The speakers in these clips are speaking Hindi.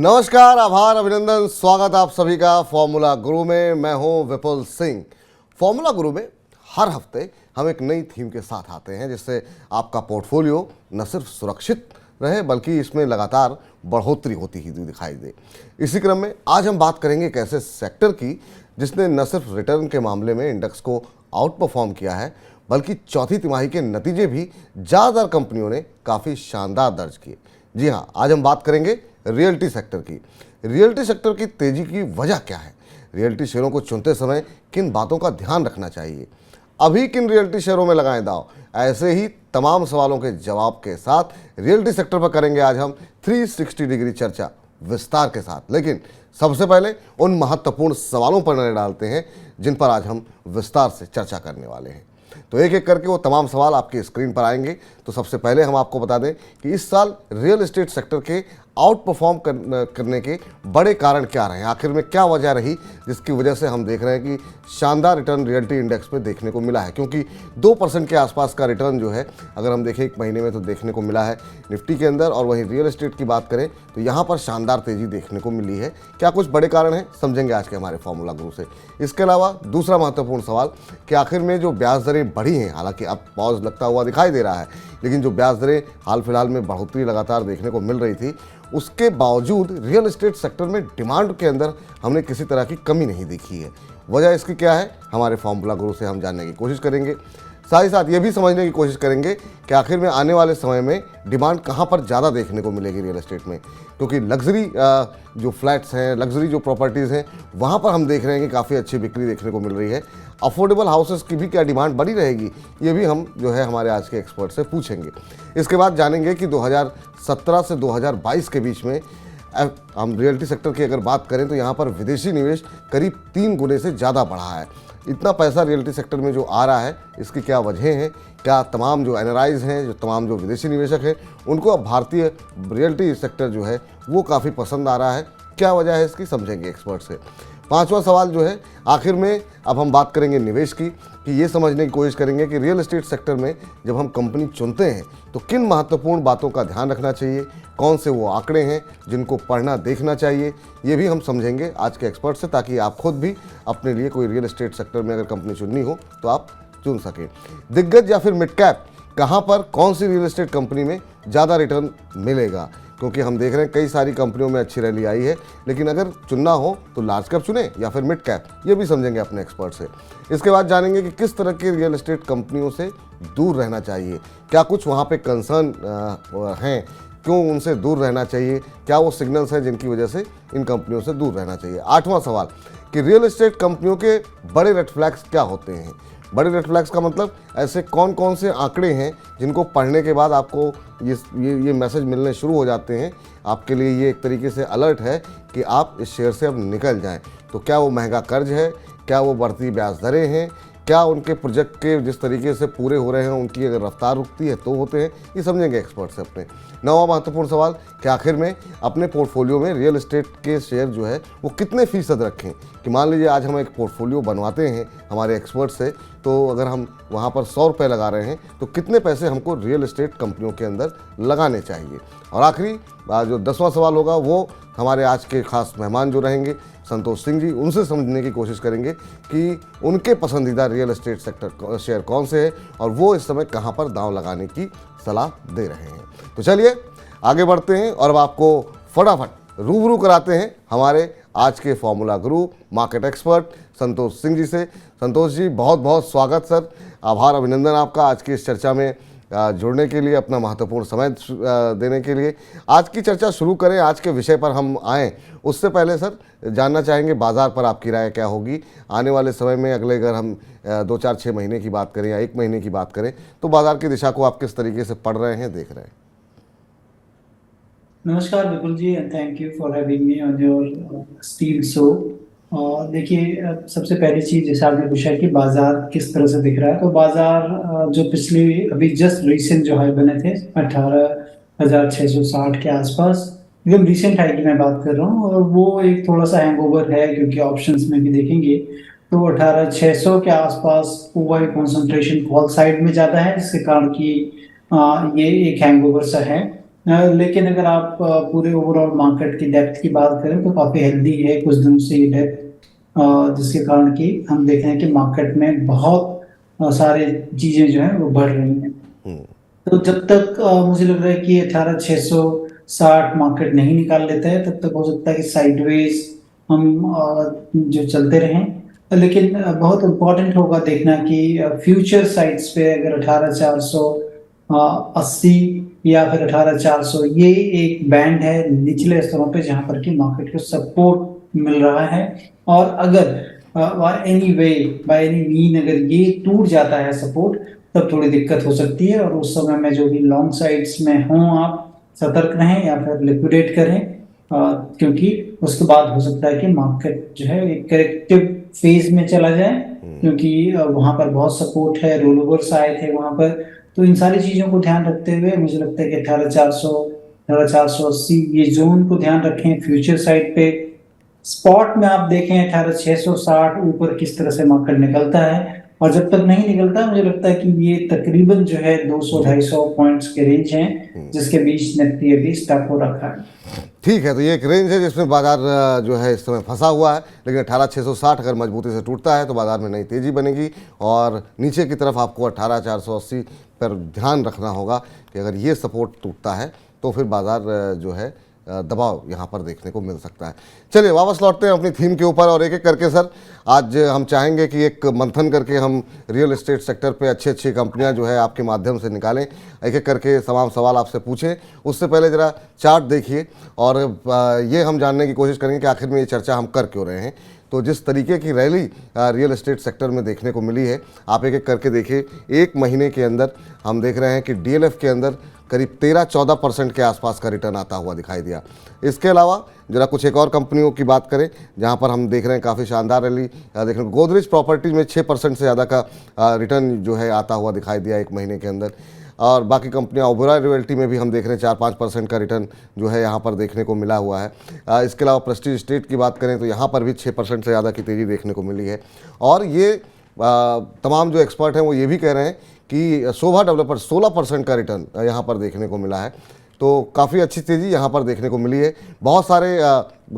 नमस्कार, आभार, अभिनंदन, स्वागत आप सभी का फॉर्मूला गुरु में। मैं हूं विपुल सिंह। फॉर्मूला गुरु में हर हफ्ते हम एक नई थीम के साथ आते हैं जिससे आपका पोर्टफोलियो न सिर्फ सुरक्षित रहे बल्कि इसमें लगातार बढ़ोतरी होती ही दिखाई दे। इसी क्रम में आज हम बात करेंगे एक ऐसे सेक्टर की जिसने न सिर्फ रिटर्न के मामले में इंडेक्स को आउट परफॉर्म किया है बल्कि चौथी तिमाही के नतीजे भी ज़्यादातर कंपनियों ने काफ़ी शानदार दर्ज किए। जी हाँ, आज हम बात करेंगे रियल्टी सेक्टर की। रियल्टी सेक्टर की तेजी की वजह क्या है? रियल्टी शेयरों को चुनते समय किन बातों का ध्यान रखना चाहिए? अभी किन रियल्टी शेयरों में लगाएं दांव? ऐसे ही तमाम सवालों के जवाब के साथ रियल्टी सेक्टर पर करेंगे आज हम 360 डिग्री चर्चा विस्तार के साथ। लेकिन सबसे पहले उन महत्वपूर्ण सवालों पर नजर डालते हैं जिन पर आज हम विस्तार से चर्चा करने वाले हैं। तो एक एक करके वो तमाम सवाल आपकी स्क्रीन पर आएंगे। तो सबसे पहले हम आपको बता दें कि इस साल रियल एस्टेट सेक्टर के आउट परफॉर्म करने के बड़े कारण क्या रहे हैं, आखिर में क्या वजह रही जिसकी वजह से हम देख रहे हैं कि शानदार रिटर्न रियल्टी इंडेक्स में देखने को मिला है। क्योंकि 2% के आसपास का रिटर्न जो है अगर हम देखें एक महीने में तो देखने को मिला है निफ्टी के अंदर, और वहीं रियल एस्टेट की बात करें तो यहाँ पर शानदार तेजी देखने को मिली है। क्या कुछ बड़े कारण हैं, समझेंगे आज के हमारे फॉर्मूला गुरु से। इसके अलावा दूसरा महत्वपूर्ण सवाल कि आखिर में जो ब्याज दरें बढ़ी हैं, हालांकि अब पॉज लगता हुआ दिखाई दे रहा है, लेकिन जो ब्याज दरें हाल फिलहाल में बढ़ोतरी लगातार देखने को मिल रही थी, उसके बावजूद रियल एस्टेट सेक्टर में डिमांड के अंदर हमने किसी तरह की कमी नहीं देखी है। वजह इसकी क्या है, हमारे फॉर्मूला गुरु से हम जानने की कोशिश करेंगे। साथ ही साथ ये भी समझने की कोशिश करेंगे कि आखिर में आने वाले समय में डिमांड कहाँ पर ज़्यादा देखने को मिलेगी रियल एस्टेट में। क्योंकि लग्जरी जो फ्लैट्स हैं, लग्जरी जो प्रॉपर्टीज़ हैं, वहाँ पर हम देख रहे हैं कि काफ़ी अच्छी बिक्री देखने को मिल रही है। अफोर्डेबल हाउसेस की भी क्या डिमांड बनी रहेगी, ये भी हम जो है हमारे आज के एक्सपर्ट से पूछेंगे। इसके बाद जानेंगे कि 2017 से 2022 के बीच में हम रियल्टी सेक्टर की अगर बात करें तो यहाँ पर विदेशी निवेश करीब 3 गुने से ज़्यादा बढ़ा है। इतना पैसा रियल्टी सेक्टर में जो आ रहा है, इसकी क्या वजह हैं? क्या तमाम जो एनआरआईज हैं, जो तमाम जो विदेशी निवेशक हैं, उनको अब भारतीय रियल्टी सेक्टर जो है वो काफ़ी पसंद आ रहा है? क्या वजह है इसकी, समझेंगे एक्सपर्ट से। पांचवा सवाल जो है, आखिर में अब हम बात करेंगे निवेश की, कि ये समझने की कोशिश करेंगे कि रियल एस्टेट सेक्टर में जब हम कंपनी चुनते हैं तो किन महत्वपूर्ण बातों का ध्यान रखना चाहिए, कौन से वो आंकड़े हैं जिनको पढ़ना देखना चाहिए, ये भी हम समझेंगे आज के एक्सपर्ट से, ताकि आप खुद भी अपने लिए कोई रियल एस्टेट सेक्टर में अगर कंपनी चुननी हो तो आप चुन सकें। दिग्गज या फिर मिड कैप, कहाँ पर कौन सी रियल एस्टेट कंपनी में ज़्यादा रिटर्न मिलेगा? क्योंकि हम देख रहे हैं कई सारी कंपनियों में अच्छी रैली आई है, लेकिन अगर चुनना हो तो लार्ज कैप चुने या फिर मिड कैप, ये भी समझेंगे अपने एक्सपर्ट से। इसके बाद जानेंगे कि किस तरह की रियल एस्टेट कंपनियों से दूर रहना चाहिए, क्या कुछ वहाँ पे कंसर्न हैं, क्यों उनसे दूर रहना चाहिए, क्या वो सिग्नल्स हैं जिनकी वजह से इन कंपनियों से दूर रहना चाहिए। आठवां सवाल कि रियल एस्टेट कंपनियों के बड़े रेड फ्लैग्स क्या होते हैं। बड़े रेड फ्लैग्स का मतलब ऐसे कौन कौन से आंकड़े हैं जिनको पढ़ने के बाद आपको ये मैसेज मिलने शुरू हो जाते हैं, आपके लिए ये एक तरीके से अलर्ट है कि आप इस शेयर से अब निकल जाएं। तो क्या वो महंगा कर्ज है, क्या वो बढ़ती ब्याज दरें हैं, क्या उनके प्रोजेक्ट के जिस तरीके से पूरे हो रहे हैं उनकी अगर रफ्तार रुकती है तो होते हैं, ये समझेंगे एक्सपर्ट से अपने। नौवां महत्वपूर्ण सवाल कि आखिर में अपने पोर्टफोलियो में रियल एस्टेट के शेयर जो है वो कितने फीसद रखें। कि मान लीजिए आज हम एक पोर्टफोलियो बनवाते हैं हमारे एक्सपर्ट से, तो अगर हम वहाँ पर 100 रुपये लगा रहे हैं तो कितने पैसे हमको रियल एस्टेट कंपनियों के अंदर लगाने चाहिए। और आखिरी जो 10वां सवाल होगा वो हमारे आज के खास मेहमान जो रहेंगे संतोष सिंह जी, उनसे समझने की कोशिश करेंगे कि उनके पसंदीदा रियल एस्टेट सेक्टर शेयर कौन से हैं और वो इस समय कहां पर दांव लगाने की सलाह दे रहे हैं। तो चलिए आगे बढ़ते हैं और अब आपको फटाफट रूबरू कराते हैं हमारे आज के फॉर्मूला गुरु मार्केट एक्सपर्ट संतोष सिंह जी से। संतोष जी, बहुत बहुत स्वागत सर, आभार, अभिनंदन आपका आज की इस चर्चा में जुड़ने के लिए, अपना महत्वपूर्ण समय देने के लिए। आज की चर्चा शुरू करें, आज के विषय पर हम आएँ उससे पहले सर जानना चाहेंगे बाज़ार पर आपकी राय क्या होगी आने वाले समय में। अगले अगर हम 2, 4, 6 महीने की बात करें या 1 महीने की बात करें तो बाज़ार की दिशा को आप किस तरीके से पढ़ रहे हैं, देख रहे हैं? नमस्कार Vipul ji, and thank you for having me on your steel show. देखिए, सबसे पहली चीज जैसे आपने पूछा कि बाजार किस तरह से दिख रहा है, तो बाजार जो पिछली अभी जस्ट रिसेंट जो हाई बने थे 18,660 के आसपास, एकदम रिसेंट हाई की मैं बात कर रहा हूँ, और वो एक थोड़ा सा हैंगओवर है क्योंकि ऑप्शंस में भी देखेंगे तो 18,600 के आसपास ओवर कंसंट्रेशन कॉल साइड में ज्यादा है, जिसके कारण कि ये एक हैंगओवर सा है। लेकिन अगर आप पूरे ओवरऑल मार्केट की डेप्थ की बात करें तो काफी हेल्दी है कुछ दिनों से ये डेप्थ, जिसके कारण कि हम देख रहे हैं कि मार्केट में बहुत सारे चीजें जो है वो बढ़ रही हैं। तो जब तक मुझे लग रहा है कि 18,660 मार्केट नहीं निकाल लेता है तब तक हो सकता है कि साइडवेज हम जो चलते रहें। लेकिन बहुत इम्पोर्टेंट होगा देखना कि फ्यूचर साइड्स पे अगर 18,480 या फिर 18,400, ये एक बैंड है निचले स्तरों पे जहां पर कि मार्केट को सपोर्ट मिल रहा है। और अगर any way by any mean अगर ये टूट जाता है सपोर्ट, तब थोड़ी दिक्कत हो सकती है। और उस समय में जो भी लॉन्ग साइड्स में हों आप सतर्क रहें या फिर लिक्विडेट करें, क्योंकि उसके बाद हो सकता है कि मार्केट जो है एक करेक्टिव फेज में चला जाए, क्योंकि वहां पर बहुत सपोर्ट है, रोल ओवर्स आए थे वहां पर। तो इन सारी चीजों को ध्यान रखते हुए मुझे लगता है कि 18,400, 18,480 ये जोन को ध्यान रखें फ्यूचर साइड पे। स्पॉट में आप देखें 18,660 ऊपर किस तरह से मार्केट निकलता है, और जब तक नहीं निकलता मुझे लगता है कि ये तकरीबन जो है 200-250 पॉइंट्स के रेंज हैं जिसके बीच निफ्टी अभी स्टक हो रखा है। ठीक है, तो ये एक रेंज है जिसमें बाजार जो है इस समय फंसा हुआ है, लेकिन 18,660 अगर मजबूती से टूटता है तो बाजार में नई तेज़ी बनेगी। और नीचे की तरफ आपको 18,480 पर ध्यान रखना होगा कि अगर ये सपोर्ट टूटता है तो फिर बाजार जो है दबाव यहाँ पर देखने को मिल सकता है। चलिए वापस लौटते हैं अपनी थीम के ऊपर और एक एक करके सर आज हम चाहेंगे कि एक मंथन करके हम रियल एस्टेट सेक्टर पे अच्छी अच्छी कंपनियां जो है आपके माध्यम से निकालें, एक एक करके तमाम सवाल आपसे पूछें। उससे पहले ज़रा चार्ट देखिए और ये हम जानने की कोशिश करेंगे कि आखिर में ये चर्चा हम कर क्यों रहे हैं। तो जिस तरीके की रैली रियल एस्टेट सेक्टर में देखने को मिली है, आप एक एक करके देखिए। एक महीने के अंदर हम देख रहे हैं कि डीएलएफ के अंदर करीब 13-14% के आसपास का रिटर्न आता हुआ दिखाई दिया। इसके अलावा जरा कुछ एक और कंपनियों की बात करें जहां पर हम देख रहे हैं काफ़ी शानदार रैली देखने को। गोदरेज प्रॉपर्टीज में 6% से ज़्यादा का रिटर्न जो है आता हुआ दिखाई दिया एक महीने के अंदर। और बाकी कंपनियां ओबेरॉय रियल्टी में भी हम देख रहे हैं 4-5% का रिटर्न जो है यहाँ पर देखने को मिला हुआ है। इसके अलावा प्रेस्टीज एस्टेट की बात करें तो यहाँ पर भी 6% से ज़्यादा की तेज़ी देखने को मिली है। और ये तमाम जो एक्सपर्ट हैं वो ये भी कह रहे हैं कि शोभा डेवलपर 16% का रिटर्न यहाँ पर देखने को मिला है। तो काफ़ी अच्छी तेज़ी यहाँ पर देखने को मिली है। बहुत सारे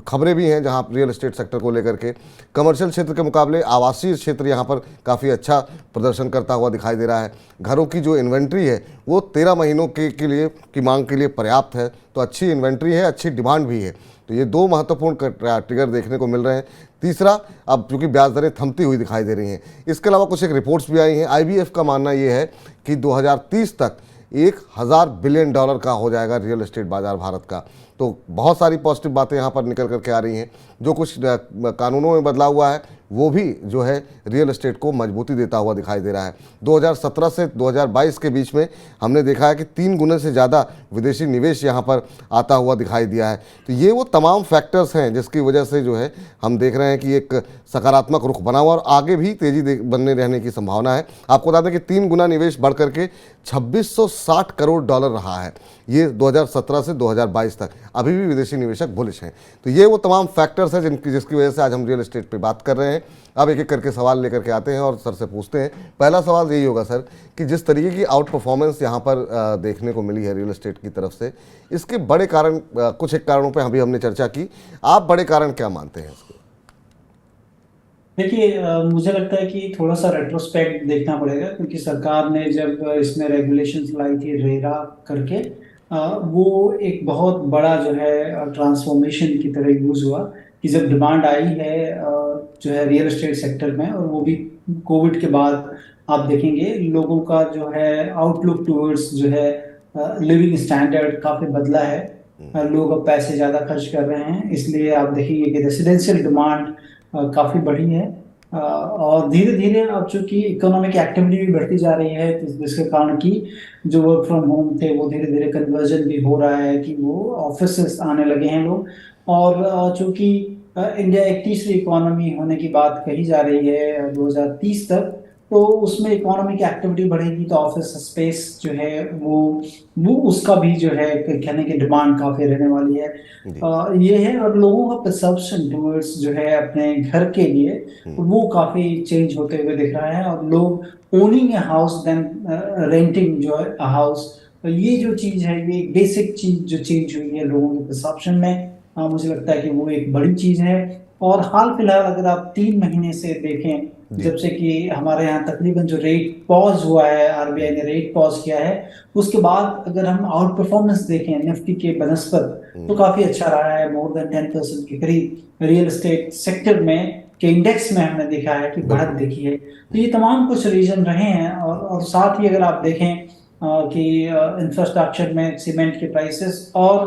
खबरें भी हैं जहाँ रियल एस्टेट सेक्टर को लेकर के कमर्शियल क्षेत्र के मुकाबले आवासीय क्षेत्र यहाँ पर काफ़ी अच्छा प्रदर्शन करता हुआ दिखाई दे रहा है। घरों की जो इन्वेंट्री है वो 13 महीनों के लिए की मांग के लिए पर्याप्त है। तो अच्छी इन्वेंट्री है, अच्छी डिमांड भी है। तो ये दो महत्वपूर्ण ट्रिगर देखने को मिल रहे हैं। तीसरा, अब चूंकि ब्याज दरें थमती हुई दिखाई दे रही हैं। इसके अलावा कुछ एक रिपोर्ट्स भी आई हैं। आईबीएफ का मानना ये है कि 2030 तक 1,000 बिलियन डॉलर का हो जाएगा रियल एस्टेट बाजार भारत का। तो बहुत सारी पॉजिटिव बातें यहाँ पर निकल करके आ रही हैं। जो कुछ कानूनों में बदलाव हुआ है वो भी जो है रियल एस्टेट को मजबूती देता हुआ दिखाई दे रहा है। 2017 से 2022 के बीच में हमने देखा है कि 3 गुने से ज़्यादा विदेशी निवेश यहाँ पर आता हुआ दिखाई दिया है। तो ये वो तमाम फैक्टर्स हैं जिसकी वजह से जो है हम देख रहे हैं कि एक सकारात्मक रुख बना हुआ और आगे भी तेज़ी बनने रहने की संभावना है। आपको बता दें कि 3 गुना निवेश बढ़ करके 2660 करोड़ डॉलर रहा है ये 2017 से 2022 तक। अभी भी विदेशी निवेशक बुलिश हैं। तो ये वो तमाम फैक्टर्स हैं जिसकी वजह से आज हम रियल एस्टेट पे बात कर रहे हैं। अब एक एक करके सवाल लेकर के आते हैं और सर से पूछते हैं। पहला सवाल यही होगा सर कि जिस तरीके की आउट परफॉर्मेंस यहाँ पर देखने को मिली है रियल एस्टेट की तरफ से, इसके बड़े कारण कुछ एक कारणों पे हमने चर्चा की। आप बड़े कारण क्या मानते हैं इसके? देखिए, मुझे लगता है कि थोड़ा सा रेट्रोस्पेक्ट देखना पड़ेगा, क्योंकि सरकार ने जब इसमें रेगुलेशंस लाई थी रेरा करके, वो एक बहुत बड़ा जो है ट्रांसफॉर्मेशन की तरह यूज हुआ कि जब डिमांड आई है जो है रियल एस्टेट सेक्टर में, और वो भी कोविड के बाद आप देखेंगे लोगों का जो है आउटलुक टूवर्ड्स जो है लिविंग स्टैंडर्ड काफी बदला है। लोग अब पैसे ज्यादा खर्च कर रहे हैं, इसलिए आप देखेंगे कि रेसिडेंशियल डिमांड काफी बढ़ी है। और धीरे धीरे अब चूंकि इकोनॉमिक एक्टिविटी भी बढ़ती जा रही है, तो जिसके कारण कि जो वर्क फ्रॉम होम थे वो धीरे धीरे कन्वर्जन भी हो रहा है कि वो ऑफिस आने लगे हैं लोग। और चूंकि इंडिया एक तीसरी इकोनॉमी होने की बात कही जा रही है 2030 तक, तो उसमें इकोनॉमिक एक्टिविटी बढ़ेगी तो ऑफिस स्पेस जो है वो उसका भी जो है कहने की डिमांड काफी रहने वाली है। ये है, और लोगों का परसेप्शन टुवर्ड्स जो है अपने घर के लिए वो काफी चेंज होते हुए दिख रहा है। और लोग owning a house then renting जो है हाउस तो ये जो चीज़ है, ये बेसिक चीज़ जो चेंज हुई है लोगों के परसेप्शन में, मुझे लगता है कि वो एक बड़ी चीज़ है। और हाल फिलहाल अगर आप 3 महीने से देखें, जी। जब से कि हमारे यहाँ तकरीबन जो रेट पॉज हुआ है, आरबीआई ने रेट पॉज किया है, उसके बाद अगर हम आउट परफॉर्मेंस देखें निफ्टी के बनस्पत, तो काफी अच्छा रहा है। मोर देन 10% के करीब रियल एस्टेट सेक्टर में के इंडेक्स में हमने देखा है कि बढ़त बिल्कुल। देखी है। तो ये तमाम कुछ रीजन रहे हैं। और साथ ही अगर आप देखें कि इंफ्रास्ट्रक्चर में सीमेंट के प्राइसेस और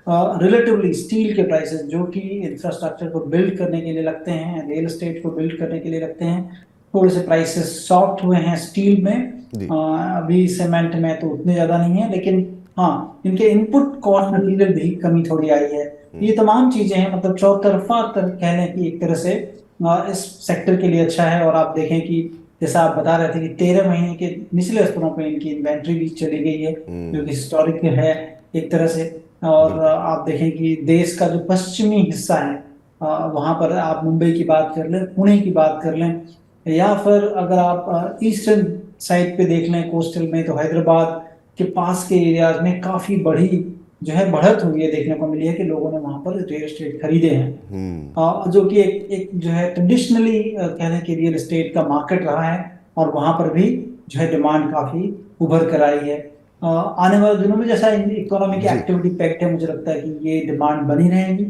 रिलेटिवली स्टील के प्राइसेस, जो कि इंफ्रास्ट्रक्चर को बिल्ड करने के लिए लगते हैं, रियल एस्टेट को बिल्ड करने के लिए लगते हैं, थोड़े से प्राइसेस सॉफ्ट हुए हैं स्टील में। जी। अभी सीमेंट में तो उतने ज्यादा नहीं है, लेकिन हाँ, इनके इनपुट कॉस्ट मटीरियल भी कमी थोड़ी आई है। ये तमाम चीजें हैं, मतलब चौतरफा कह लें कि एक तरह से इस सेक्टर के लिए अच्छा है। और आप देखें कि जैसा आप बता रहे थे कि 13 महीने के निचले स्तरों पर इनकी इन्वेंट्री भी चली गई है, जो कि हिस्टोरिक है एक तरह से। और बिल्कुल। आप देखें कि देश का जो पश्चिमी हिस्सा है, वहां पर आप मुंबई की बात कर लें, पुणे की बात कर लें, या फिर अगर आप ईस्टर्न साइड पे देख लें कोस्टल में, तो हैदराबाद के पास के एरियाज में काफी बड़ी जो है बढ़त हुई है, देखने को मिली है कि लोगों ने वहां पर रियल एस्टेट खरीदे हैं। जो कि एक जो है ट्रेडिशनली कह लें कि रियल एस्टेट का मार्केट रहा है, और वहां पर भी जो है डिमांड काफी उभर कर आई है। आने वाले दिनों में जैसा इकोनॉमिक जी। एक्टिविटी पैक्ट है, मुझे लगता है कि ये डिमांड बनी रहेगी।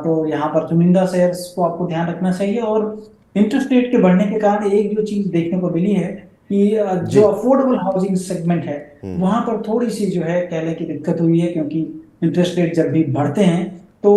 तो यहाँ पर चुनिंदा शेयर्स को आपको ध्यान रखना चाहिए। और इंटरेस्ट रेट के बढ़ने के कारण एक जो चीज देखने को मिली है कि जो जी। अफोर्डेबल हाउसिंग सेगमेंट है, वहां पर थोड़ी सी जो है कह लें कि दिक्कत हुई है, क्योंकि इंटरेस्ट रेट जब भी बढ़ते हैं तो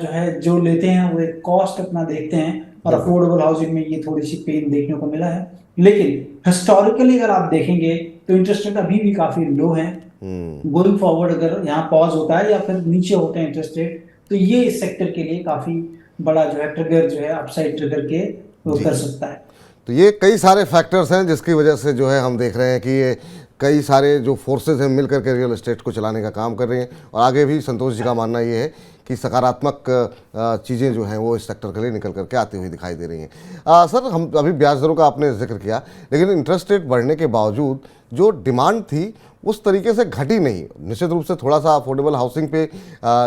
जो है जो लेते हैं वो एक कॉस्ट अपना देखते हैं, और बिल्कुल। अफोर्डेबल हाउसिंग में ये थोड़ी सी पेन देखने को मिला है। लेकिन हिस्टोरिकली अगर आप देखेंगे तो इंटरेस्ट रेट अभी भी काफी लो है। गोइंग फॉरवर्ड अगर यहाँ पॉज होता है या फिर नीचे होते हैं इंटरेस्ट रेट, तो ये इस सेक्टर के लिए काफी बड़ा जो है ट्रिगर, जो है अपसाइड ट्रिगर के वो जी। कर सकता है। तो ये कई सारे फैक्टर्स हैं जिसकी वजह से जो है हम देख रहे हैं कि ये कई सारे जो फोर्सेस हैं मिलकर के रियल एस्टेट को चलाने का काम कर रही हैं। और आगे भी संतोष जी का मानना ये है कि सकारात्मक चीज़ें जो हैं वो इस सेक्टर के लिए निकल करके आती हुई दिखाई दे रही हैं। सर, हम अभी ब्याज दरों का आपने जिक्र किया, लेकिन इंटरेस्ट रेट बढ़ने के बावजूद जो डिमांड थी उस तरीके से घटी नहीं। निश्चित रूप से थोड़ा सा अफोर्डेबल हाउसिंग पे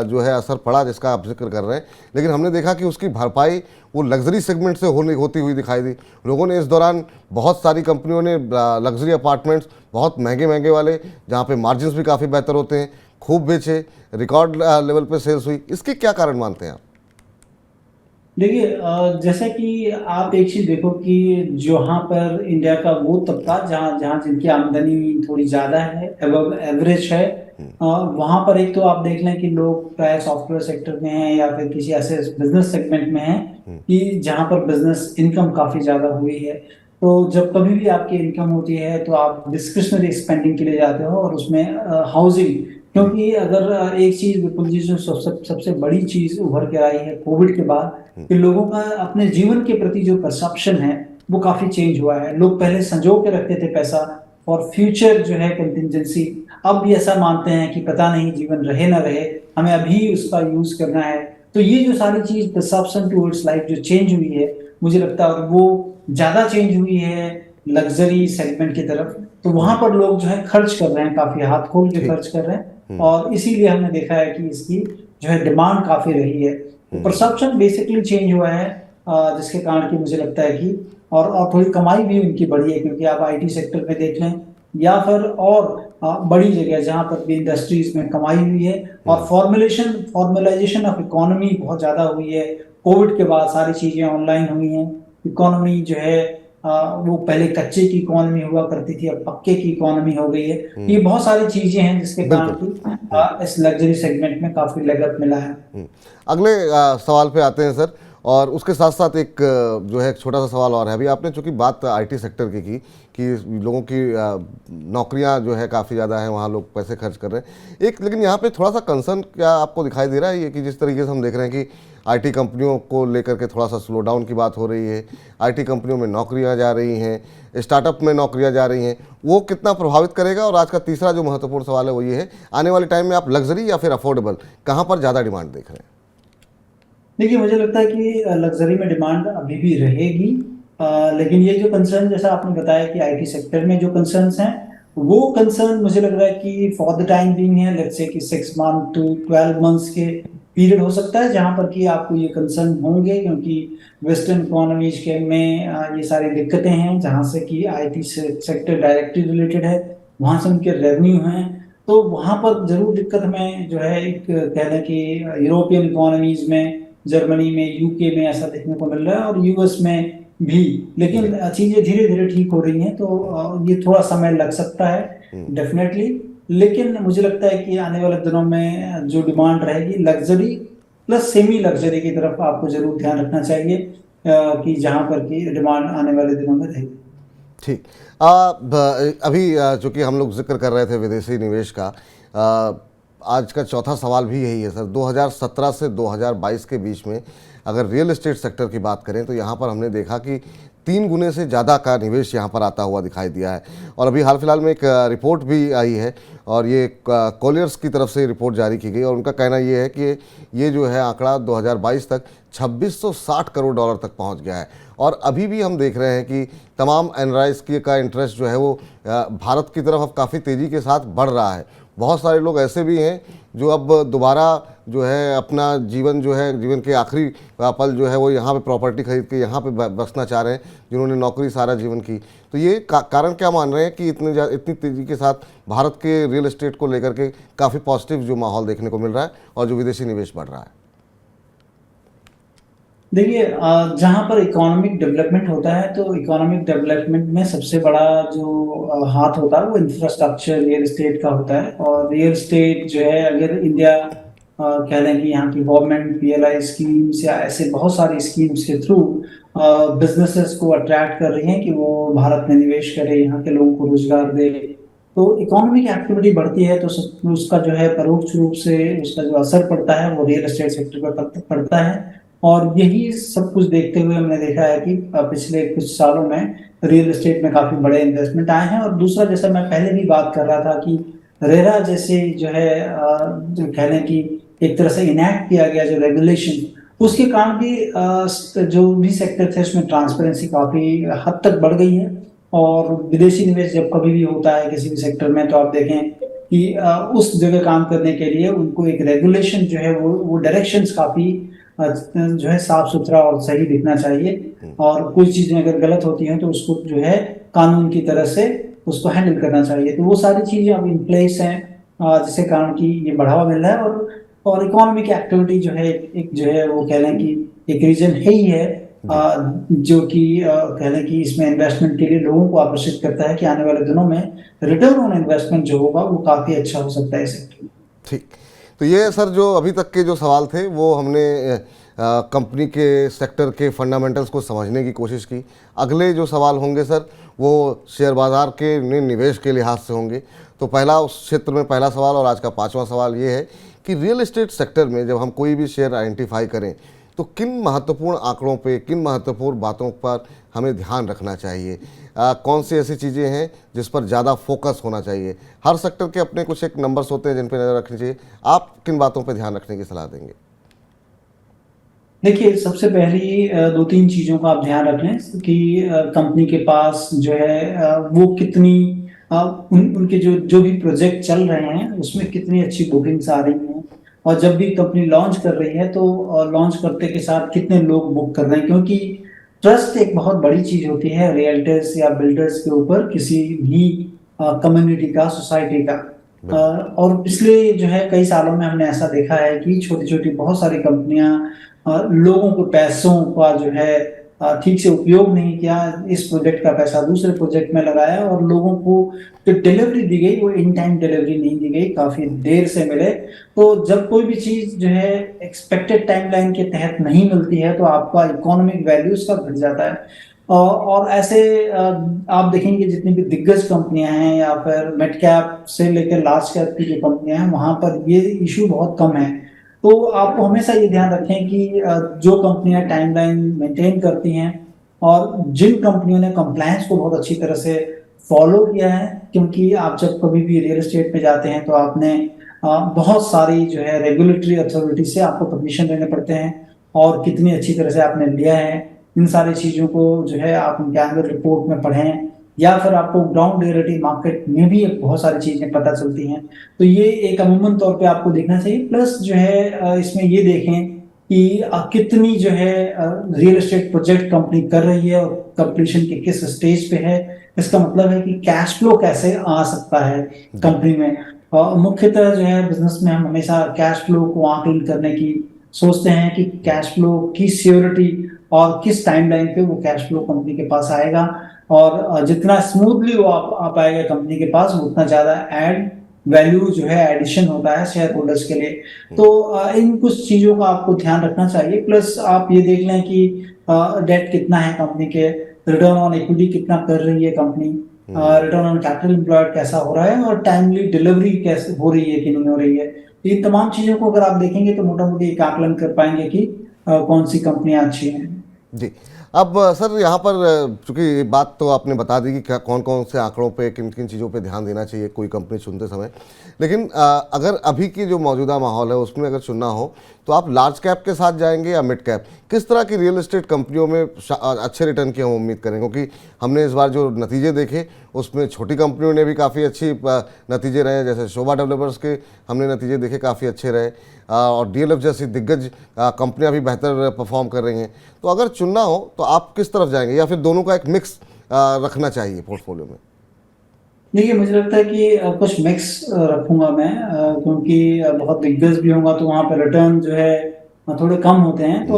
जो है असर पड़ा जिसका आप जिक्र कर रहे हैं, लेकिन हमने देखा कि उसकी भरपाई वो लग्जरी सेगमेंट से होती हुई दिखाई दी। लोगों ने इस दौरान, बहुत सारी कंपनियों ने लग्जरी अपार्टमेंट्स बहुत महंगे महंगे वाले, जहाँ पे मार्जिन्स भी काफ़ी बेहतर होते हैं, खूब बेचे, रिकॉर्ड लेवल पे सेल्स हुई। इसके क्या कारण मानते हैं आप? देखिए, जैसा कि आप एक चीज देखो कि जहाँ पर इंडिया का वो तबका जहाँ जहाँ जिनकी आमदनी थोड़ी ज्यादा है, एबव एवरेज है, वहां पर एक तो आप देख लें कि लोग प्राय सॉफ्टवेयर सेक्टर में हैं या फिर किसी ऐसे बिजनेस सेगमेंट में हैं कि जहाँ पर बिजनेस इनकम काफी ज्यादा हुई है। तो जब कभी भी आपकी इनकम होती है तो आप डिस्क्रिशनरी स्पेंडिंग के लिए जाते हो, और उसमें हाउसिंग, क्योंकि अगर एक चीज विपुल जी जो सबसे बड़ी चीज उभर के आई है कोविड के बाद, कि लोगों का अपने जीवन के प्रति जो परसेप्शन है वो काफी चेंज हुआ है। लोग पहले संजो के रखते थे पैसा और फ्यूचर जो है कंटिजेंसी, अब भी ऐसा मानते हैं कि पता नहीं जीवन रहे ना रहे, हमें अभी उसका यूज करना है। तो ये जो सारी चीज परसेप्शन टूवर्ड्स लाइफ जो चेंज हुई है, मुझे लगता है वो ज्यादा चेंज हुई है लग्जरी सेगमेंट की तरफ। तो वहां जी। पर लोग जो है खर्च कर रहे हैं, काफी हाथ खोल के ठीक। खर्च कर रहे हैं, और इसीलिए हमने देखा है कि इसकी जो है डिमांड काफी रही है। तो परसेप्शन बेसिकली चेंज हुआ है, जिसके कारण कि मुझे लगता है कि और थोड़ी कमाई भी उनकी बढ़ी है, क्योंकि आप आईटी सेक्टर में देख लें या फिर और बड़ी जगह जहां पर भी इंडस्ट्रीज में कमाई हुई है, और फॉर्मलाइजेशन ऑफ इकोनॉमी बहुत ज्यादा हुई है। कोविड के बाद सारी चीजें ऑनलाइन हुई हैं। इकोनॉमी जो है वो पहले कच्चे की इकोनॉमी हुआ करती थी, अब पक्के की इकोनॉमी हो गई है। ये बहुत सारी चीजें हैं जिसके कारण बिल्कुल। कि इस लग्जरी सेगमेंट में काफी लेग मिला है। अगले सवाल पे आते हैं सर, और उसके साथ साथ एक जो है एक छोटा सा सवाल और है। अभी आपने चूंकि बात आईटी सेक्टर की कि लोगों की नौकरियां जो है काफ़ी ज़्यादा हैं, वहाँ लोग पैसे खर्च कर रहे हैं। एक लेकिन यहाँ पे थोड़ा सा कंसर्न क्या आपको दिखाई दे रहा है ये कि जिस तरीके से हम देख रहे हैं कि आईटी कंपनियों को लेकर के थोड़ा सा स्लो डाउन की बात हो रही है, आईटी कंपनियों में नौकरियां जा रही हैं, स्टार्टअप में नौकरियां जा रही हैं, वो कितना प्रभावित करेगा? और आज का तीसरा जो महत्वपूर्ण सवाल है वो ये है, आने वाले टाइम में आप लग्जरी या फिर अफोर्डेबल कहाँ पर ज़्यादा डिमांड देख रहे हैं? देखिए, मुझे लगता है कि लग्जरी में डिमांड अभी भी रहेगी, लेकिन ये जो कंसर्न जैसा आपने बताया कि आईटी सेक्टर में जो कंसर्न्स हैं, वो कंसर्न मुझे लग रहा है कि फॉर द टाइम बीइंग है, लेट्स से कि 6 मंथ टू 12 मंथ्स के पीरियड हो सकता है जहां पर कि आपको ये कंसर्न होंगे, क्योंकि वेस्टर्न इकोनॉमीज के में ये सारी दिक्कतें हैं जहां से कि आईटी सेक्टर डायरेक्टली रिलेटेड है, वहां से उनके रेवेन्यू हैं। तो वहां पर जरूर दिक्कत हमें जो है एक कह लें कि यूरोपियन इकोनॉमीज में, जर्मनी में, यूके में ऐसा देखने को मिल रहा है, और यूएस में भी। जी। लेकिन चीजें धीरे धीरे ठीक हो रही हैं, तो ये थोड़ा समय लग सकता है डेफिनेटली। लेकिन मुझे लगता है कि आने वाले दिनों में जो डिमांड रहेगी लग्जरी प्लस सेमी लग्जरी की तरफ आपको जरूर ध्यान रखना चाहिए, कि जहां पर की डिमांड आने वाले दिनों में रहेगी। ठीक। अभी चूंकि हम लोग जिक्र कर रहे थे विदेशी निवेश का, आज का चौथा सवाल भी यही है सर। 2017 से 2022 के बीच में अगर रियल एस्टेट सेक्टर की बात करें तो यहाँ पर हमने देखा कि 3 गुने से ज़्यादा का निवेश यहाँ पर आता हुआ दिखाई दिया है। और अभी हाल फिलहाल में एक रिपोर्ट भी आई है, और ये कॉलियर्स की तरफ से रिपोर्ट जारी की गई, और उनका कहना ये है कि ये जो है आंकड़ा 2022 तक 2660 करोड़ डॉलर तक पहुंच गया है। और अभी भी हम देख रहे हैं कि तमाम एनराइज का इंटरेस्ट जो है वो भारत की तरफ अब काफ़ी तेज़ी के साथ बढ़ रहा है। बहुत सारे लोग ऐसे भी हैं जो अब दोबारा जो है अपना जीवन जो है, जीवन के आखिरी पल जो है वो यहाँ पे प्रॉपर्टी खरीद के यहाँ पे बसना चाह रहे हैं, जिन्होंने नौकरी सारा जीवन की। तो ये कारण क्या मान रहे हैं कि इतनी तेज़ी के साथ भारत के रियल एस्टेट को लेकर के काफ़ी पॉजिटिव जो माहौल देखने को मिल रहा है और जो विदेशी निवेश बढ़ रहा है? देखिए, जहाँ पर इकोनॉमिक डेवलपमेंट होता है तो इकोनॉमिक डेवलपमेंट में सबसे बड़ा जो हाथ होता है वो इंफ्रास्ट्रक्चर रियल एस्टेट का होता है। और रियल एस्टेट जो है, अगर इंडिया कह लें कि यहाँ की गवर्नमेंट पीएलआई स्कीम्स या ऐसे बहुत सारी स्कीम्स के थ्रू बिजनेसेस को अट्रैक्ट कर रही हैं कि वो भारत में निवेश करे, यहाँ के लोगों को रोजगार दे, तो इकोनॉमिक एक्टिविटी बढ़ती है, तो उसका जो है परोक्ष रूप से उसका जो असर पड़ता है वो रियल एस्टेट सेक्टर पर पड़ता है। और यही सब कुछ देखते हुए हमने देखा है कि पिछले कुछ सालों में रियल एस्टेट में काफी बड़े इन्वेस्टमेंट आए हैं। और दूसरा, जैसा मैं पहले भी बात कर रहा था कि रेरा जैसे जो है जो कह लें कि एक तरह से इनैक्ट किया गया जो रेगुलेशन, उसके कारण भी जो भी सेक्टर थे उसमें ट्रांसपेरेंसी काफी हद तक बढ़ गई है। और विदेशी निवेश जब कभी भी होता है किसी भी सेक्टर में, तो आप देखें कि उस जगह काम करने के लिए उनको एक रेगुलेशन जो है वो डायरेक्शंस काफी जो है साफ सुथरा और सही दिखना चाहिए। और कोई चीजें अगर गलत होती हैं तो उसको जो है कानून की तरह से उसको हैंडल करना चाहिए। तो वो सारी चीजें अब इन प्लेस हैं, जिसके कारण कि ये बढ़ावा मिल रहा है। और इकोनॉमिक एक्टिविटी जो है एक जो है वो कह लें कि एक रीजन है ही है, जो कि कह लें कि इसमें इन्वेस्टमेंट के लिए लोगों को आकर्षित करता है कि आने वाले दिनों में रिटर्न ऑन इन्वेस्टमेंट जो होगा वो काफी अच्छा हो सकता है इस सेक्टर में। ठीक। तो ये सर जो अभी तक के जो सवाल थे वो हमने कंपनी के सेक्टर के फंडामेंटल्स को समझने की कोशिश की। अगले जो सवाल होंगे सर वो शेयर बाज़ार के निवेश के लिहाज से होंगे। तो पहला उस क्षेत्र में पहला सवाल और आज का 5वां सवाल ये है कि रियल एस्टेट सेक्टर में जब हम कोई भी शेयर आइडेंटिफाई करें तो किन महत्वपूर्ण आंकड़ों पे, किन महत्वपूर्ण बातों पर हमें ध्यान रखना चाहिए? कौन सी ऐसी चीज़ें हैं जिस पर ज़्यादा फोकस होना चाहिए? हर सेक्टर के अपने कुछ एक नंबर्स होते हैं जिन पर नज़र रखनी चाहिए। आप किन बातों पर ध्यान रखने की सलाह देंगे? देखिए, सबसे पहली दो तीन चीजों का आप ध्यान रख लें कि कंपनी के पास जो है वो कितनी उनके जो भी प्रोजेक्ट चल रहे हैं उसमें कितनी अच्छी बुकिंग्स आ रही हैं। और जब भी कंपनी लॉन्च कर रही है तो लॉन्च करते के साथ कितने लोग बुक कर रहे हैं, क्योंकि ट्रस्ट एक बहुत बड़ी चीज होती है रियल्टर्स या बिल्डर्स के ऊपर, किसी भी कम्युनिटी का, सोसाइटी का। और पिछले जो है कई सालों में हमने ऐसा देखा है कि छोटी छोटी बहुत सारी कंपनियां लोगों को पैसों का जो है ठीक से उपयोग नहीं किया, इस प्रोजेक्ट का पैसा दूसरे प्रोजेक्ट में लगाया, और लोगों को जो डिलीवरी दी गई वो इन टाइम डिलीवरी नहीं दी गई, काफी देर से मिले। तो जब कोई भी चीज जो है एक्सपेक्टेड टाइमलाइन के तहत नहीं मिलती है तो आपका इकोनॉमिक वैल्यू उसका घट जाता है। और ऐसे आप देखेंगे जितनी भी दिग्गज कंपनियां हैं या फिर मिड कैप से लेकर लार्ज कैप की जो कंपनियां हैं वहां पर ये इशू बहुत कम है। तो आपको हमेशा ये ध्यान रखें कि जो कंपनियां टाइमलाइन मेंटेन करती हैं और जिन कंपनियों ने कंप्लायंस को बहुत अच्छी तरह से फॉलो किया है, क्योंकि आप जब कभी भी रियल एस्टेट पे जाते हैं तो आपने बहुत सारी जो है रेगुलेटरी अथॉरिटी से आपको परमिशन लेने पड़ते हैं, और कितनी अच्छी तरह से आपने लिया है इन सारी चीजों को जो है आप उनके एनुअल रिपोर्ट में पढ़ें या फिर आपको ग्राउंड रियलिटी मार्केट में भी बहुत सारी चीजें पता चलती हैं। तो ये एक अमूमन तौर पे आपको देखना चाहिए। प्लस जो है इसमें ये देखें कि कितनी जो है रियल एस्टेट प्रोजेक्ट कंपनी कर रही है और कंप्लीशन के किस स्टेज पे है। इसका मतलब है कि कैश फ्लो कैसे आ सकता है कंपनी में। मुख्यतः जो है बिजनेस में हम हमेशा कैश फ्लो को आकलन करने की सोचते हैं कि कैश फ्लो की सियोरिटी और किस टाइमलाइन पे वो कैश फ्लो कंपनी के पास आएगा, और जितना स्मूथली वो आ पाएगा कंपनी के पास, उतना ज्यादा एड वैल्यू जो है एडिशन होता है शेयर होल्डर्स के लिए। तो इन कुछ चीजों का आपको ध्यान रखना चाहिए। प्लस आप ये देख लें कि डेट कितना है कंपनी के, रिटर्न ऑन इक्विटी कितना कर रही है company, return on capital employed कैसा हो रहा है, और टाइमली डिलीवरी कैसे हो रही है कि नहीं हो रही है। तो ये तमाम चीजों को अगर आप देखेंगे तो मोटा मोटी एक आकलन कर पाएंगे कि कौन सी कंपनियां अच्छी हैं। जी। अब सर यहाँ पर चूंकि ये बात तो आपने बता दी कि क्या कौन कौन से आंकड़ों पे किन किन चीज़ों पे ध्यान देना चाहिए कोई कंपनी चुनते समय, लेकिन अगर अभी की जो मौजूदा माहौल है उसमें अगर चुनना हो तो आप लार्ज कैप के साथ जाएंगे या मिड कैप? किस तरह की रियल एस्टेट कंपनियों में अच्छे रिटर्न की हम उम्मीद करें? क्योंकि हमने इस बार जो नतीजे देखे उसमें छोटी कंपनियों ने भी काफ़ी अच्छी नतीजे रहे, जैसे शोभा डेवलपर्स के हमने नतीजे देखे काफ़ी अच्छे रहे, और डीएलएफ जैसी दिग्गज कंपनियां भी बेहतर परफॉर्म कर रही हैं। तो अगर चुनना हो तो आप किस तरफ जाएंगे, या फिर दोनों का एक मिक्स रखना चाहिए पोर्टफोलियो में? देखिए, मुझे लगता है कि कुछ मिक्स रखूंगा मैं, क्योंकि बहुत दिग्गज भी होगा तो वहाँ पे रिटर्न जो है थोड़े कम होते हैं। तो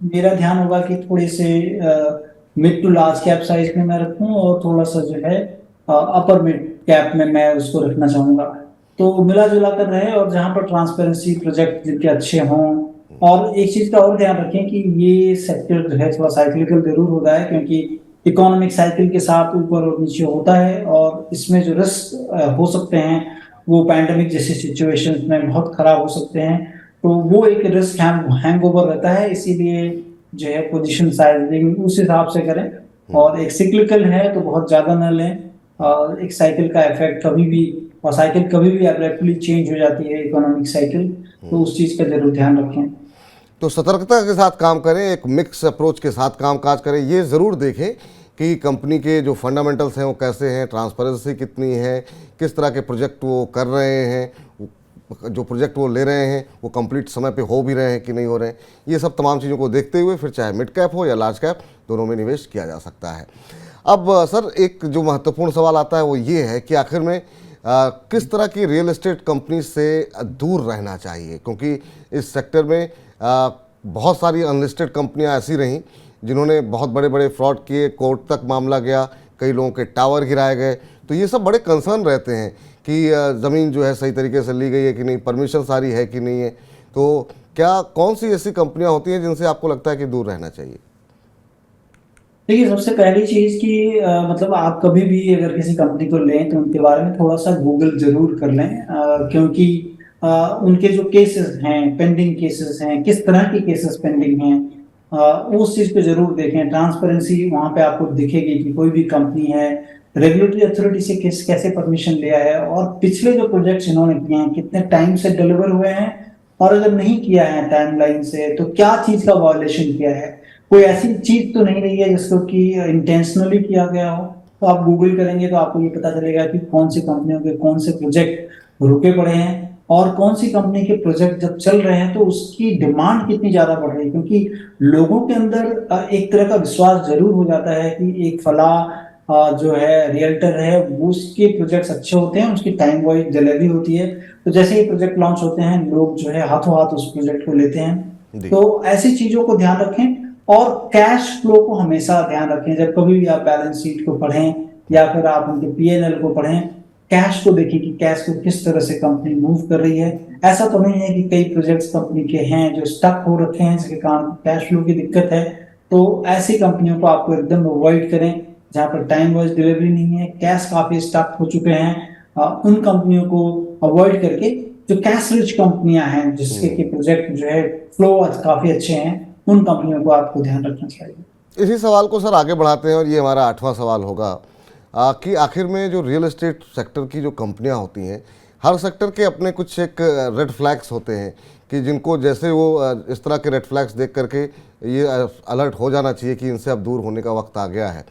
मेरा ध्यान होगा कि थोड़े से mid to large cap size में मैं रखूं, और थोड़ा सा जो है अपर मिड कैप में मैं उसको रखना चाहूंगा। तो मिला जुला कर रहे, और जहाँ पर ट्रांसपेरेंसी प्रोजेक्ट जिनके अच्छे हों। और एक चीज का और ध्यान रखें कि ये सेक्टर जो है थोड़ा साइक्लिकल जरूर होता है, क्योंकि इकोनॉमिक साइकिल के साथ ऊपर और नीचे होता है, और इसमें जो रिस्क हो सकते हैं वो पैंडेमिक जैसी सिचुएशंस में बहुत खराब हो सकते हैं। तो वो एक रिस्क हैंगओवर रहता है, इसीलिए जो है पोजीशन साइजिंग उस हिसाब से करें। और एक सिक्लिकल है तो बहुत ज्यादा न लें, और एक साइकिल का इफेक्ट कभी भी, और साइकिल कभी भी एब्रप्टली चेंज हो जाती है इकोनॉमिक साइकिल, तो उस चीज का जरूर ध्यान रखें। तो सतर्कता के साथ काम करें, एक मिक्स अप्रोच के साथ कामकाज करें। ये ज़रूर देखें कि कंपनी के जो फंडामेंटल्स हैं वो कैसे हैं, ट्रांसपेरेंसी कितनी है, किस तरह के प्रोजेक्ट वो कर रहे हैं, जो प्रोजेक्ट वो ले रहे हैं वो कंप्लीट समय पे हो भी रहे हैं कि नहीं हो रहे हैं। ये सब तमाम चीज़ों को देखते हुए फिर चाहे मिड कैप हो या लार्ज कैप, दोनों में निवेश किया जा सकता है। अब सर एक जो महत्वपूर्ण सवाल आता है वो ये है कि आखिर में किस तरह की रियल एस्टेट कंपनी से दूर रहना चाहिए, क्योंकि इस सेक्टर में बहुत सारी अनलिस्टेड कंपनियां ऐसी रहीं जिन्होंने बहुत बड़े बड़े फ्रॉड किए, कोर्ट तक मामला गया, कई लोगों के टावर गिराए गए। तो ये सब बड़े कंसर्न रहते हैं कि ज़मीन जो है सही तरीके से ली गई है कि नहीं, परमिशन सारी है कि नहीं है। तो क्या कौन सी ऐसी कंपनियां होती हैं जिनसे आपको लगता है कि दूर रहना चाहिए? देखिए, सबसे पहली चीज कि मतलब आप कभी भी अगर किसी कंपनी को लें तो उनके बारे में थोड़ा सा गूगल जरूर कर लें, क्योंकि उनके जो केसेस हैं, पेंडिंग केसेस हैं, किस तरह के केसेस पेंडिंग हैं, उस चीज पे जरूर देखें। ट्रांसपेरेंसी वहां पे आपको दिखेगी कि कोई भी कंपनी है रेगुलेटरी अथॉरिटी से कैसे परमिशन लिया है, और पिछले जो प्रोजेक्ट्स इन्होंने किए हैं कितने टाइम से डिलीवर हुए हैं, और अगर नहीं किया है टाइमलाइन से तो क्या चीज का वायलेशन किया है। कोई ऐसी चीज तो नहीं रही है जिसको कि इंटेंशनली किया गया हो। तो आप गूगल करेंगे तो आपको ये पता चलेगा कि कौन सी कंपनियों के कौन से प्रोजेक्ट रुके पड़े हैं, और कौन सी कंपनी के प्रोजेक्ट जब चल रहे हैं तो उसकी डिमांड कितनी ज्यादा बढ़ रही है। क्योंकि लोगों के अंदर एक तरह का विश्वास जरूर हो जाता है कि एक फला जो है रियल्टर है, वो उसके प्रोजेक्ट्स अच्छे होते हैं, उसकी टाइम वाइज डिलीवरी होती है। तो जैसे ही प्रोजेक्ट लॉन्च होते हैं लोग जो है हाथों हाथ उस प्रोजेक्ट को लेते हैं। तो ऐसी चीजों को ध्यान रखें, और कैश फ्लो को हमेशा ध्यान रखें। जब कभी भी आप बैलेंस शीट को पढ़ें या फिर आप उनके पीएनएल को पढ़ें, कैश को देखिए कि कैश को किस तरह से कंपनी मूव कर रही है। ऐसा तो नहीं है कि कई प्रोजेक्ट्स कंपनी के हैं जो स्टक हो रखे हैं जिसके कारण कैश फ्लो की दिक्कत है। तो ऐसी कंपनियों को आपको एकदम अवॉइड करें जहां पर टाइम वाइज डिलीवरी नहीं है, कैश काफी स्टक हो चुके हैं। उन कंपनियों को अवॉइड करके जो कैश रिच कंपनियां हैं जिसके के प्रोजेक्ट जो है फ्लो काफी अच्छे हैं, उन कंपनियों को आपको ध्यान रखना चाहिए। इसी सवाल को सर आगे बढ़ाते हैं और ये हमारा 8वां सवाल होगा कि आखिर में जो रियल एस्टेट सेक्टर की जो कंपनियां होती हैं, हर सेक्टर के अपने कुछ एक रेड फ्लैग्स होते हैं कि जिनको जैसे वो इस तरह के रेड फ्लैग्स देख करके ये अलर्ट हो जाना चाहिए कि इनसे अब दूर होने का वक्त आ गया है।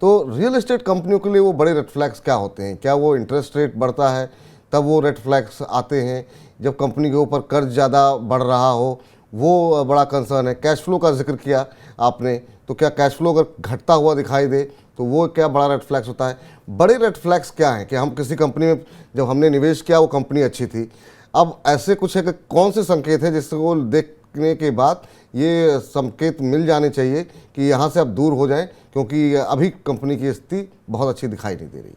तो रियल एस्टेट कंपनियों के लिए वो बड़े रेड फ्लैग्स क्या होते हैं? क्या वो इंटरेस्ट रेट बढ़ता है तब वो रेड फ्लैग्स आते हैं? जब कंपनी के ऊपर कर्ज ज़्यादा बढ़ रहा हो वो बड़ा कंसर्न है। कैश फ्लो का जिक्र किया आपने, तो क्या कैश फ्लो अगर घटता हुआ दिखाई दे तो वो क्या बड़ा रेड फ्लैग्स होता है? बड़े रेड फ्लैग्स क्या हैं कि हम किसी कंपनी में जब हमने निवेश किया वो कंपनी अच्छी थी, अब ऐसे कुछ है कि कौन से संकेत है जिससे वो देखने के बाद ये संकेत मिल जाने चाहिए कि यहाँ से अब दूर हो जाएं, क्योंकि अभी कंपनी की स्थिति बहुत अच्छी दिखाई नहीं दे रही?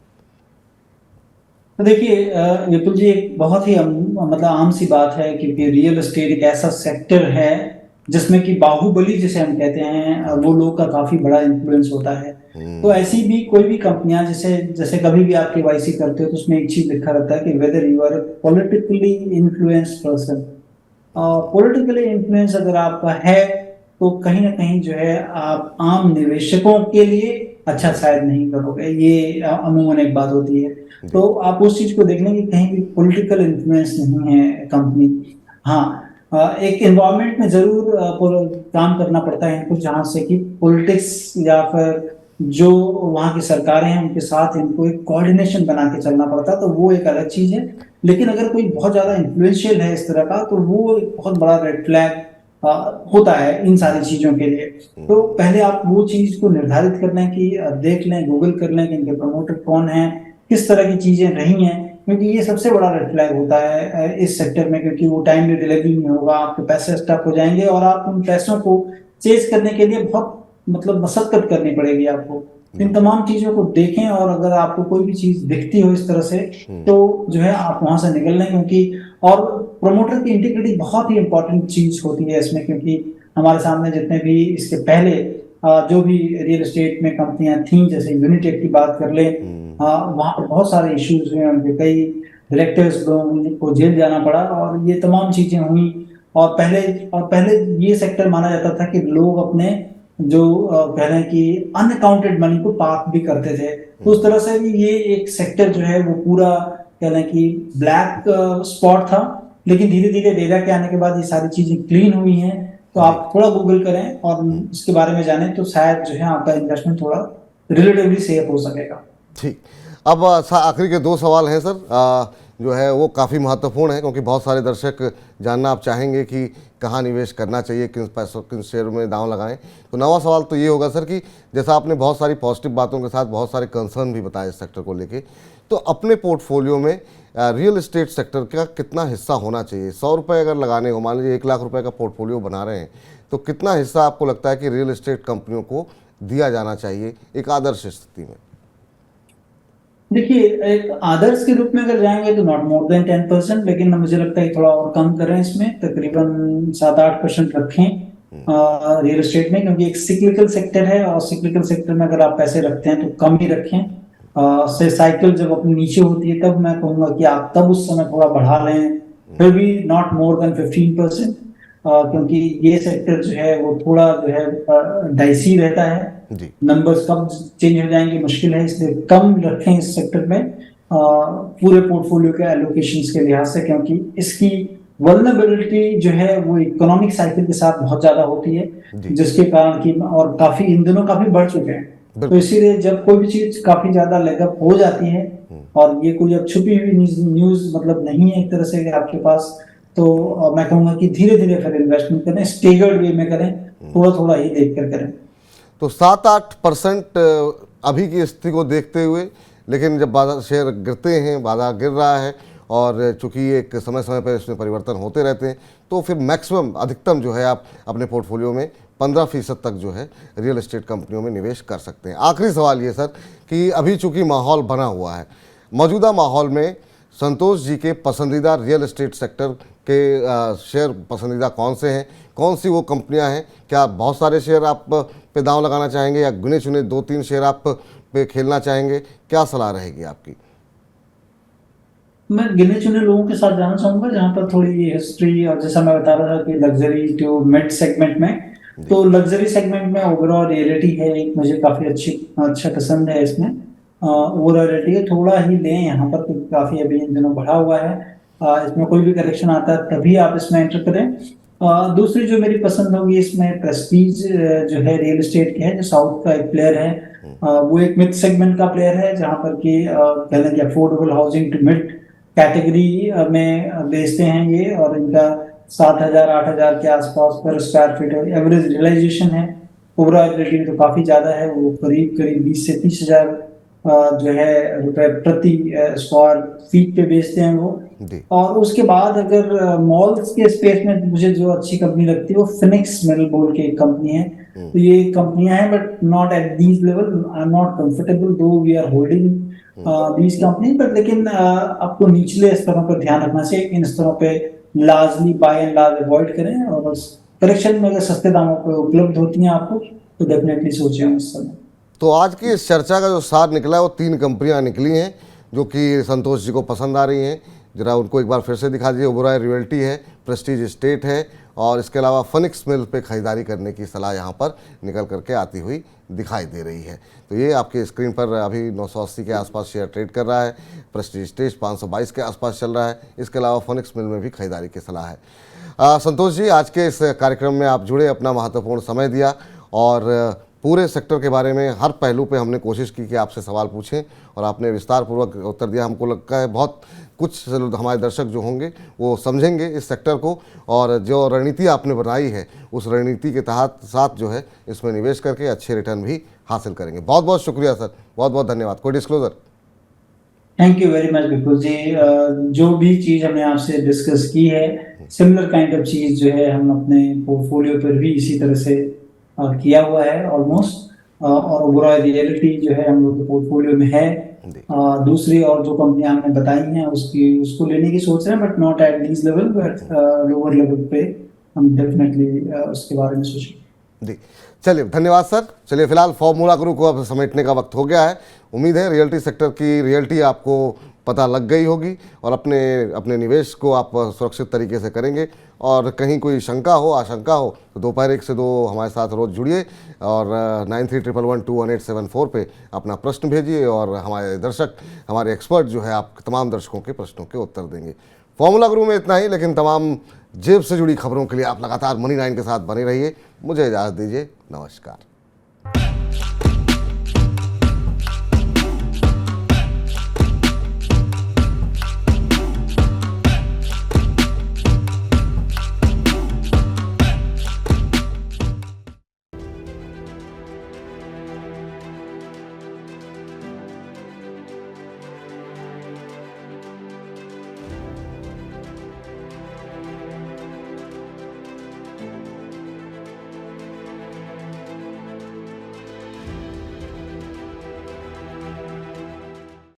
तो देखिए विपुल जी, एक बहुत ही मतलब आम सी बात है, क्योंकि रियल एस्टेट एक ऐसा सेक्टर है जिसमें कि बाहुबली जिसे हम कहते हैं वो लोग का काफी बड़ा इन्फ्लुएंस होता है। तो ऐसी भी कोई भी कंपनियां, जैसे जैसे कभी भी आप केवाईसी करते हो तो उसमें एक चीज लिखा रहता है कि whether you are politically influenced person. Politically influence अगर आपका है तो कहीं ना कहीं जो है आप आम निवेशकों के लिए अच्छा शायद नहीं करोगे, ये अमूमन एक बात होती है। तो आप उस चीज को देख लें कि कहीं भी पॉलिटिकल इन्फ्लुएंस नहीं है कंपनी। हाँ, एक एनवायरनमेंट में जरूर काम करना पड़ता है इनको, जहां से कि पॉलिटिक्स या फिर जो वहाँ की सरकारें हैं उनके साथ इनको एक कोऑर्डिनेशन बना के चलना पड़ता है, तो वो एक अलग चीज है। लेकिन अगर कोई बहुत ज्यादा इन्फ्लुएंशियल है इस तरह का, तो वो एक बहुत बड़ा रेड फ्लैग होता है इन सारी चीजों के लिए। तो पहले आप वो चीज को निर्धारित कर लें कि देख लें, गूगल कर लें कि इनके प्रमोटर कौन है, किस तरह की चीजें रही हैं, क्योंकि ये सबसे बड़ा रेड फ्लैग होता है इस सेक्टर में। क्योंकि वो टाइमली डिलीवरी नहीं होगा, आपके पैसे स्टक हो जाएंगे और आप उन पैसों को चेज करने के लिए बहुत मतलब मशक्कत करनी पड़ेगी आपको। इन तमाम चीजों को देखें और अगर आपको कोई भी चीज दिखती हो इस तरह से तो जो है आप वहां से निकल लें, क्योंकि और प्रोमोटर की इंटीग्रिटी बहुत ही इंपॉर्टेंट चीज होती है इसमें। क्योंकि हमारे सामने जितने भी इसके पहले जो भी रियल एस्टेट में कंपनियां थी, जैसे यूनिटेक की बात कर ले, वहां पर बहुत सारे इश्यूज हुए, उनके कई डायरेक्टर्स को जेल जाना पड़ा और ये तमाम चीजें हुई। और पहले ये सेक्टर माना जाता था कि लोग अपने जो कह रहे हैं कि अनअकाउंटेड मनी को पार्क भी करते थे। तो उस तरह से भी ये एक सेक्टर जो है वो पूरा कह रहे हैं कि ब्लैक स्पॉट था। लेकिन धीरे धीरे डेटा के आने के बाद ये सारी चीजें क्लीन हुई हैं। तो आप थोड़ा गूगल करें और इसके बारे में जानें तो शायद जो है आपका इन्वेस्टमेंट थोड़ा रिलेटिवली सेफ हो सकेगा। ठीक। अब आखिरी के दो सवाल हैं सर, जो है वो काफ़ी महत्वपूर्ण है, क्योंकि बहुत सारे दर्शक जानना आप चाहेंगे कि कहाँ निवेश करना चाहिए, किन पैसों किन शेयर में दांव लगाएं। तो नवा सवाल तो ये होगा सर कि जैसा आपने बहुत सारी पॉजिटिव बातों के साथ बहुत सारे कंसर्न भी बताए इस सेक्टर को लेके, तो अपने पोर्टफोलियो में रियल एस्टेट सेक्टर का कितना हिस्सा होना चाहिए? 100 रुपये अगर लगाने हो, मान लीजिए 1 लाख रुपए का पोर्टफोलियो बना रहे हैं, तो कितना हिस्सा आपको लगता है कि रियल एस्टेट कंपनियों को दिया जाना चाहिए एक आदर्श स्थिति में? देखिए, एक आदर्श के रूप में अगर जाएंगे तो नॉट मोर देन 10%, लेकिन मुझे लगता है थोड़ा और कम करें, इसमें तकरीबन 7-8% रखें रियल एस्टेट में, क्योंकि एक सिक्लिकल सेक्टर है और सिक्लिकल सेक्टर में अगर आप पैसे रखते हैं तो कम ही रखें। से साइकिल जब अपनी नीचे होती है तब मैं कहूंगा कि आप तब उस समय थोड़ा बढ़ा लें, फिर भी नॉट मोर देन 15%, क्योंकि ये सेक्टर जो है वो थोड़ा जो है डाइसी रहता है। नंबर्स कब चेंज हो जाएंगे मुश्किल है, इसलिए कम रखें इस सेक्टर में पूरे पोर्टफोलियो के एलोकेशंस के लिहाज से, क्योंकि इसकी वल्नरेबिलिटी जो है वो इकोनॉमिक साइकिल के साथ बहुत ज्यादा होती है, जिसके कारण कि और काफी इन दिनों काफी बढ़ चुके हैं। तो इसीलिए जब कोई भी चीज काफी ज्यादा लेगअप हो जाती है और ये कोई अब छुपी हुई न्यूज मतलब नहीं है एक तरह से आपके पास, तो मैं कहूंगा कि धीरे धीरे फिर इन्वेस्टमेंट करें, स्टेगर्ड वे में करें, थोड़ा थोड़ा ही देख कर करें। तो 7-8% अभी की स्थिति को देखते हुए, लेकिन जब बाजार शेयर गिरते हैं, बाजार गिर रहा है और चूंकि एक समय समय पर इसमें परिवर्तन होते रहते हैं, तो फिर मैक्सिमम अधिकतम जो है आप अपने पोर्टफोलियो में 15% तक जो है रियल एस्टेट कंपनियों में निवेश कर सकते हैं। आखिरी सवाल ये सर कि अभी चूंकि माहौल बना हुआ है, मौजूदा माहौल में संतोष जी के पसंदीदा रियल एस्टेट सेक्टर के शेयर पसंदीदा कौन से हैं, कौन सी वो कंपनियां हैं? क्या बहुत सारे शेयर आप पे दांव लगाना चाहेंगे या गिने चुने 2-3 शेयर आप पे खेलना चाहेंगे? क्या सलाह रहेगी आपकी? मैं गिने चुने लोगों के साथ जाना चाहूंगा जहां पर थोड़ी हिस्ट्री, और जैसा मैं बता रहा था कि लग्जरी टू मिड सेगमेंट में, तो लग्जरी सेगमेंट में ओवरऑल रियलिटी है एक मुझे काफी अच्छा पसंद है। इसमें ओवरऑल रियलिटी है, थोड़ा ही लें यहाँ पर क्योंकि काफी अभी इन दिनों बढ़ा हुआ है। इसमें कोई भी करेक्शन आता है तभी आप इसमें एंटर करें। दूसरी जो मेरी पसंद होगी इसमें प्रेस्टीज जो है रियल एस्टेट की है, जो साउथ का एक प्लेयर है। वो एक मिड सेगमेंट का प्लेयर है, जहां पर कि कह लें कि affordable housing to mid category में बेचते हैं ये, और इनका 7,000 8,000 के आसपास पर स्क्वायर फीट एवरेज रियलाइजेशन है। ओवरऑल रेटिंग तो काफी ज्यादा है, वो करीब करीब 20 से 30 हजार जो है रुपए प्रति स्क्वायर फीट पे बेचते हैं वो। जी और उसके बाद अगर मॉल्स के स्पेस में मुझे जो अच्छी कंपनी लगती है वो फिनिक्स मिल बोल के एक कंपनी है। तो ये कंपनियां हैं but not at these level, I am not comfortable though we are holding these company, but लेकिन आपको निचले स्तरों पर ध्यान रखना चाहिए, इन स्तरों पे largely by and large avoid करें, और करेक्शन में अगर सस्ते दामों पर उपलब्ध होती हैं आपको तो डेफिनेटली सोचें उस समय। तो आज की इस चर्चा का जो सार निकला है वो 3 कंपनियां निकली हैं जो कि संतोष जी को पसंद आ रही हैं। जरा उनको एक बार फिर से दिखा दीजिए। ओबेरॉय रियल्टी है, प्रेस्टीज एस्टेट है, और इसके अलावा फिनिक्स मिल पे खरीदारी करने की सलाह यहाँ पर निकल करके आती हुई दिखाई दे रही है। तो ये आपके स्क्रीन पर अभी 980 के आसपास शेयर ट्रेड कर रहा है। प्रेस्टीज एस्टेट 522 के आसपास चल रहा है। इसके अलावा फिनिक्स मिल में भी खरीदारी की सलाह है। संतोष जी, आज के इस कार्यक्रम में आप जुड़े, अपना महत्वपूर्ण समय दिया, और पूरे सेक्टर के बारे में हर पहलू पे हमने कोशिश की कि आपसे सवाल पूछें, और आपने विस्तार पूर्वक उत्तर दिया। हमको लगता है बहुत कुछ हमारे दर्शक जो होंगे वो समझेंगे इस सेक्टर को, और जो रणनीति आपने बनाई है उस रणनीति के तहत साथ जो है इसमें निवेश करके अच्छे रिटर्न भी हासिल करेंगे। बहुत बहुत शुक्रिया सर, बहुत बहुत धन्यवाद। कोई disclosure? Thank you very much Vipul ji. जो भी चीज हमने आपसे डिस्कस की है, सिमिलर काइंड ऑफ चीज जो है हम अपने पोर्टफोलियो पर भी इसी तरह से किया हुआ है ऑलमोस्ट। और ओवरऑल रियलिटी जो है हम लोग के पोर्टफोलियो में है। दूसरी और जो कंपनियां हमने बताई हैं उसको लेने की सोच रहे हैं, but not at these level, but lower level पे हम डेफिनेटली उसके बारे में सोचेंगे। जी चलिए, धन्यवाद सर। चलिए, फिलहाल फॉर्मूला गुरु को अब समेटने का वक्त हो गया है। उम्मीद है रियल्टी सेक्टर की रियल्टी आपको पता लग गई होगी, और अपने अपने निवेश को आप सुरक्षित तरीके से करेंगे। और कहीं कोई शंका हो, आशंका हो, तो दोपहर 1 से 2 हमारे साथ रोज़ जुड़िए, और 9311121874 पे अपना प्रश्न भेजिए, और हमारे दर्शक, हमारे एक्सपर्ट जो है आप तमाम दर्शकों के प्रश्नों के उत्तर देंगे। फॉर्मूला गुरु में इतना ही, लेकिन तमाम जेब से जुड़ी खबरों के लिए आप लगातार मनी 9 के साथ बने रहिए। मुझे इजाज़त दीजिए, नमस्कार।